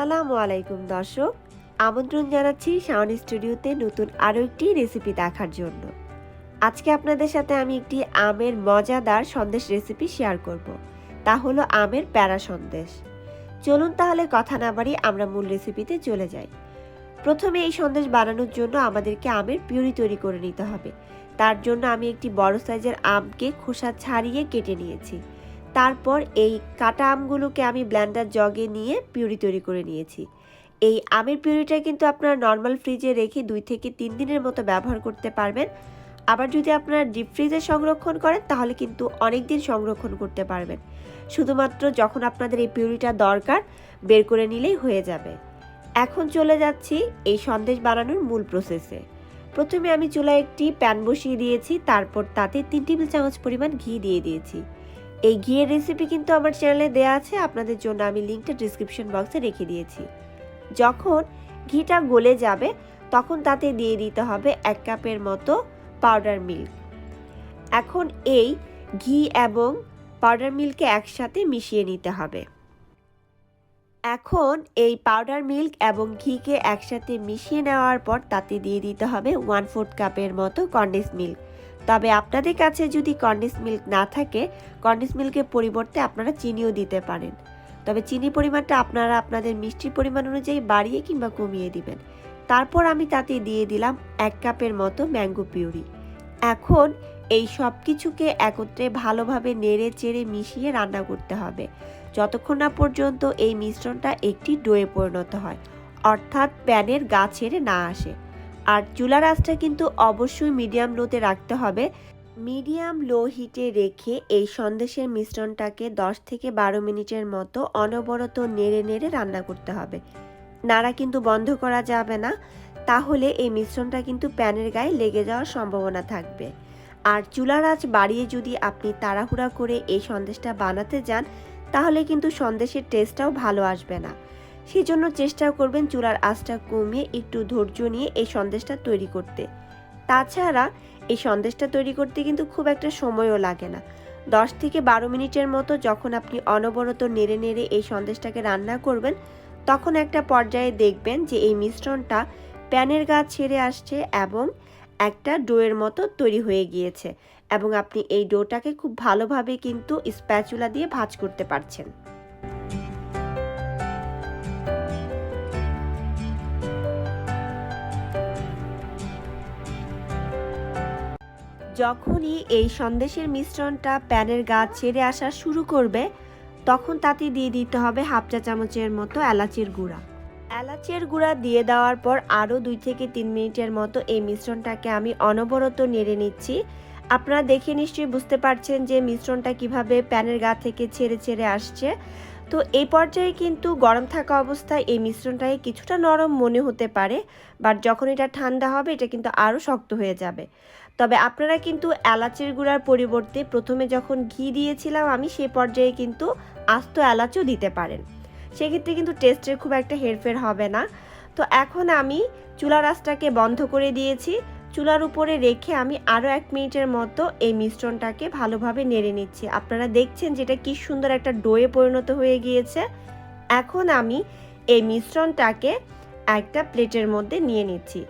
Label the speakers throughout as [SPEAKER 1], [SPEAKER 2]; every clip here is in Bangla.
[SPEAKER 1] আসসালামু আলাইকুম দর্শক, আমন্ত্রণ জানাচ্ছি শাওন স্টুডিওতে নতুন আরও একটি রেসিপি দেখার জন্য। আজকে আপনাদের সাথে আমি একটি আমের মজাদার সন্দেশ রেসিপি শেয়ার করব। তা হলো আমের প্যারা সন্দেশ। চলুন তাহলে কথা না বাড়িয়ে আমরা মূল রেসিপিতে চলে যাই। প্রথমে এই সন্দেশ বানানোর জন্য আমাদেরকে আমের পিউরি তৈরি করে নিতে হবে। তার জন্য আমি একটি বড় সাইজের আমকে খোসা ছাড়িয়ে কেটে নিয়েছি। তারপর এই কাটা আমগুলোকে আমি ব্লেন্ডার জগে নিয়ে পিউরি তৈরি করে নিয়েছি। এই আমের পিউরিটা কিন্তু আপনারা নর্মাল ফ্রিজে রেখে 2 থেকে 3 দিনের মতো ব্যবহার করতে পারবেন। আবার যদি আপনারা ডিপ ফ্রিজে সংরক্ষণ করেন তাহলে কিন্তু অনেক দিন সংরক্ষণ করতে পারবেন। শুধুমাত্র যখন আপনাদের এই পিউরিটা দরকার বের করে নিলেই হয়ে যাবে। এখন চলে যাচ্ছি এই সন্দেশ বানানোর মূল প্রসেসে। প্রথমে আমি চুলায় একটি প্যান বসিয়ে দিয়েছি, তারপর তাতে 3 টেবিল চামচ পরিমাণ ঘি দিয়ে দিয়েছি। এই ঘিয়ের রেসিপি কিন্তু আমার চ্যানেলে দেওয়া আছে, আপনাদের জন্য আমি লিঙ্কটা ডিসক্রিপশন বক্সে রেখে দিয়েছি। যখন ঘিটা গলে যাবে তখন তাতে দিয়ে দিতে হবে 1 কাপের মতো পাউডার মিল্ক। এখন এই ঘি এবং পাউডার মিল্ককে একসাথে মিশিয়ে নিতে হবে। এখন এই পাউডার মিল্ক এবং ঘিকে একসাথে মিশিয়ে নেওয়ার পর তাতে দিয়ে দিতে হবে 1/4 কাপের মতো কনডেন্সড মিল্ক। তবে আপনাদের কাছে যদি কনডেন্সড মিল্ক না থাকে, কনডেন্সড মিল্কের পরিবর্তে আপনারা চিনিও দিতে পারেন। তবে চিনির পরিমাণটা আপনারা আপনাদের মিষ্টির পরিমাণ অনুযায়ী বাড়িয়ে কিংবা কমিয়ে দিবেন। তারপর আমি তাতে দিয়ে দিলাম 1 কাপের মতো ম্যাঙ্গো পিউরি। এখন এই সব কিছুকে একত্রে ভালোভাবে নেড়ে চেড়ে মিশিয়ে রান্না করতে হবে যতক্ষণ না পর্যন্ত এই মিশ্রণটা একটি ডোয়ে পরিণত হয়, অর্থাৎ প্যানের গা ছেড়ে না আসে। আর চুলার আঁচটা কিন্তু অবশ্যই মিডিয়াম লোতে রাখতে হবে। মিডিয়াম লো হিটে রেখে এই সন্দেশের মিশ্রণটাকে 10 থেকে 12 মিনিটের মতো অনবরত নেড়ে নেড়ে রান্না করতে হবে। নাড়া কিন্তু বন্ধ করা যাবে না, তাহলে এই মিশ্রণটা কিন্তু প্যানের গায়ে লেগে যাওয়ার সম্ভাবনা থাকবে। আর চুলার আঁচ বাড়িয়ে যদি আপনি তাড়াহুড়া করে এই সন্দেশটা বানাতে যান তাহলে কিন্তু সন্দেশের টেস্টটাও ভালো আসবে না। সেই জন্য চেষ্টা করবেন চুলার আঁচটা কমিয়ে একটু ধৈর্য নিয়ে এই সন্দেশটা তৈরি করতে। তাছাড়া এই সন্দেশটা তৈরি করতে কিন্তু খুব একটা সময়ও লাগে না। 10 থেকে 12 মিনিটের মতো যখন আপনি অনবরত নেড়ে নেড়ে এই সন্দেশটাকে রান্না করবেন তখন একটা পর্যায়ে দেখবেন যে এই মিশ্রণটা প্যানের গা ছেড়ে আসছে এবং একটা ডোয়ের মতো তৈরি হয়ে গিয়েছে এবং আপনি এই ডোটাকে খুব ভালোভাবে কিন্তু স্প্যাচুলা দিয়ে ভাঁজ করতে পারছেন। যখনই এই সন্দেশের মিশ্রণটা প্যানের গা ছেড়ে আসা শুরু করবে তখন তাতে দিয়ে দিতে হবে 1/2 চা চামচের মতো এলাচের গুঁড়া। এলাচের গুঁড়া দিয়ে দেওয়ার পর আরও 2 থেকে 3 মিনিটের মতো এই মিশ্রণটাকে আমি অনবরত নেড়ে নিচ্ছি। আপনারা দেখে নিশ্চয়ই বুঝতে পারছেন যে মিশ্রণটা কিভাবে প্যানের গা থেকে ছেড়ে ছেড়ে আসছে। তো এই পর্যায়ে কিন্তু গরম থাকা অবস্থায় এই মিশ্রণটাকে কিছুটা নরম মনে হতে পারে, বাট যখন এটা ঠান্ডা হবে এটা কিন্তু আরও শক্ত হয়ে যাবে। তবে আপনারা কিন্তু এলাচের গুঁড়ার পরিবর্তে প্রথমে যখন ঘি দিয়েছিলাম আমি সেই পর্যায়ে কিন্তু আস্ত এলাচও দিতে পারেন, সেক্ষেত্রে কিন্তু টেস্টের খুব একটা হেরফের হবে না। তো এখন আমি চুলার আঁচটাকে বন্ধ করে দিয়েছি। চুলার উপরে রেখে আমি আরও 1 মিনিটের মতো এই মিশ্রণটাকে ভালোভাবে নেড়ে নিচ্ছি। আপনারা দেখছেন যেটা কি সুন্দর একটা ডোয়ে পরিণত হয়ে গিয়েছে। এখন আমি এই মিশ্রণটাকে একটা প্লেটের মধ্যে নিয়ে নিচ্ছি।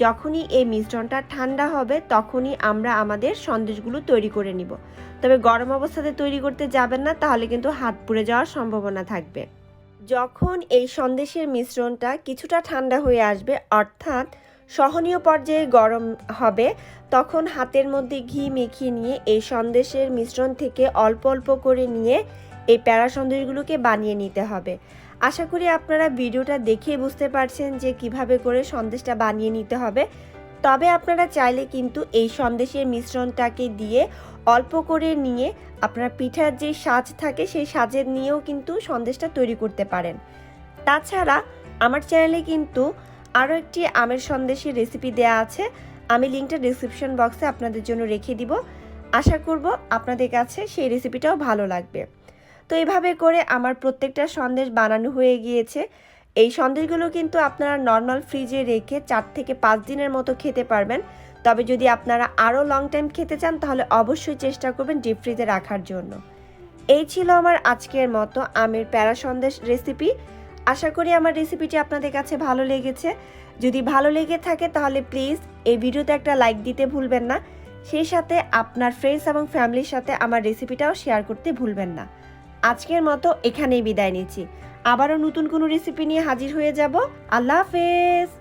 [SPEAKER 1] যখনই এই মিশ্রণটা ঠান্ডা হবে তখনই আমরা আমাদের সন্দেশগুলো তৈরি করে নিব। তবে গরম অবস্থাতে তৈরি করতে যাবেন না, তাহলে কিন্তু হাত পুড়ে যাওয়ার সম্ভাবনা থাকবে। যখন এই সন্দেশের মিশ্রণটা কিছুটা ঠান্ডা হয়ে আসবে, অর্থাৎ সহনীয় পর্যায়ে গরম হবে, তখন হাতের মধ্যে ঘি মেখিয়ে নিয়ে এই সন্দেশের মিশ্রণ থেকে অল্প অল্প করে নিয়ে এই প্যারা সন্দেশগুলোকে বানিয়ে নিতে হবে। আশা করি আপনারা ভিডিওটা দেখে বুঝতে পারছেন যে কিভাবে করে সন্দেশটা বানিয়ে নিতে হবে। তবে আপনারা চাইলে কিন্তু এই সন্দেশের মিশ্রণটাকে দিয়ে অল্প করে নিয়ে আপনারা পিঠার যে সাজ থাকে সেই সাজের নিয়েও কিন্তু সন্দেশটা তৈরি করতে পারেন। তাছাড়া আমার চ্যানেলে কিন্তু আরও একটি আমের সন্দেশের রেসিপি দেয়া আছে, আমি লিঙ্কটা ডিসক্রিপশন বক্সে আপনাদের জন্য রেখে দিব। আশা করব আপনাদের কাছে সেই রেসিপিটাও ভালো লাগবে। তো এইভাবে করে আমার প্রত্যেকটা সন্দেশ বানানো হয়ে গিয়েছে। এই সন্দেশগুলো কিন্তু আপনারা নর্মাল ফ্রিজে রেখে 4 থেকে 5 দিনের মতো খেতে পারবেন। তবে যদি আপনারা আরও লং টাইম খেতে চান তাহলে অবশ্যই চেষ্টা করবেন ডিপ ফ্রিজে রাখার জন্য। এই ছিল আমার আজকের মতো আমের প্যারা সন্দেশ রেসিপি। আশা করি আমার রেসিপিটি আপনাদের কাছে ভালো লেগেছে। যদি ভালো লেগে থাকে তাহলে প্লিজ এই ভিডিওতে একটা লাইক দিতে ভুলবেন না। সেই সাথে আপনার ফ্রেন্ডস এবং ফ্যামিলির সাথে আমার রেসিপিটাও শেয়ার করতে ভুলবেন না। আজকের মতো এখানেই বিদায় নিচ্ছি। আবারও নতুন কোনো রেসিপি নিয়ে হাজির হয়ে যাব। আল্লাহ হাফেজ।